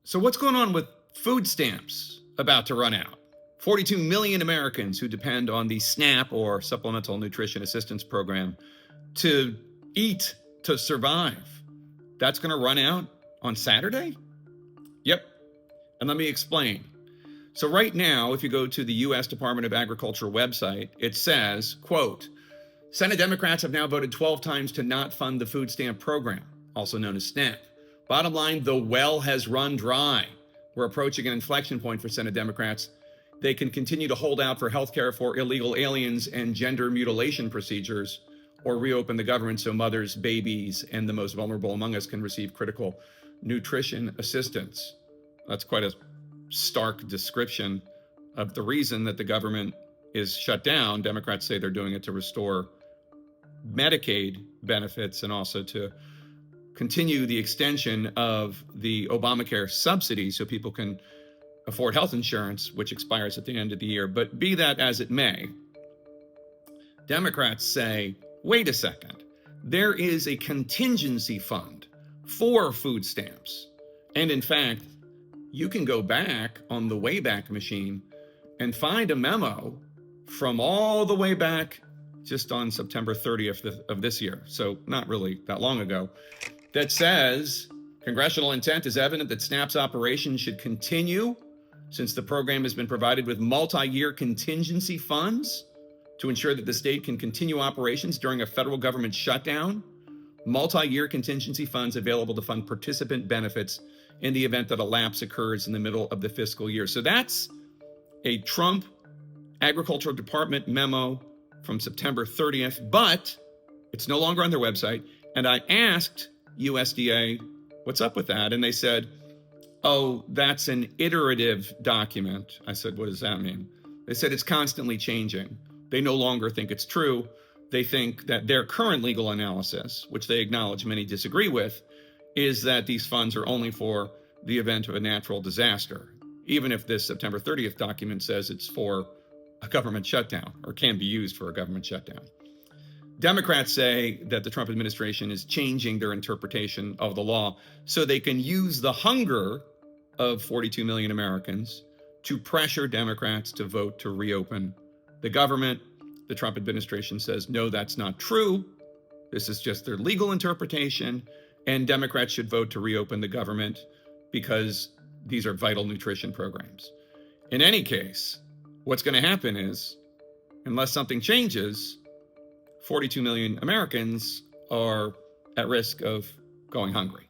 So, what's going on with food stamps about to run out? 42 million Americans who depend on the SNAP or Supplemental Nutrition Assistance Program to eat, to survive. That's going to run out on Saturday? Yep. And let me explain. So right now, if you go to the U.S. Department of Agriculture website, it says, quote, Senate Democrats have now voted 12 times to not fund the food stamp program, also known as SNAP. Bottom line, the well has run dry. We're approaching an inflection point for Senate Democrats. They can continue to hold out for health care for illegal aliens and gender mutilation procedures, or reopen the government so mothers, babies, and the most vulnerable among us can receive critical nutrition assistance. That's quite a stark description of the reason that the government is shut down. Democrats say they're doing it to restore Medicaid benefits and also to continue the extension of the Obamacare subsidy so people can afford health insurance, which expires at the end of the year. But be that as it may, Democrats say, wait a second, there is a contingency fund for food stamps. And in fact, you can go back on the Wayback Machine and find a memo from all the way back just on September 30th of this year, so not really that long ago, that says congressional intent is evident that SNAP's operation should continue since the program has been provided with multi-year contingency funds to ensure that the state can continue operations during a federal government shutdown. Multi-year contingency funds available to fund participant benefits in the event that a lapse occurs in the middle of the fiscal year. So that's a Trump Agricultural Department memo from September 30th, but it's no longer on their website. And I asked USDA, what's up with that? And they said, oh, that's an iterative document. I said, what does that mean? They said it's constantly changing. They no longer think it's true. They think that their current legal analysis, which they acknowledge many disagree with, is that these funds are only for the event of a natural disaster, even if this September 30th document says it's for a government shutdown or can be used for a government shutdown. Democrats say that the Trump administration is changing their interpretation of the law so they can use the hunger of 42 million Americans to pressure Democrats to vote to reopen the government. The Trump administration says, no, that's not true. This is just their legal interpretation, and Democrats should vote to reopen the government because these are vital nutrition programs. In any case, what's going to happen is, unless something changes, 42 million Americans are at risk of going hungry.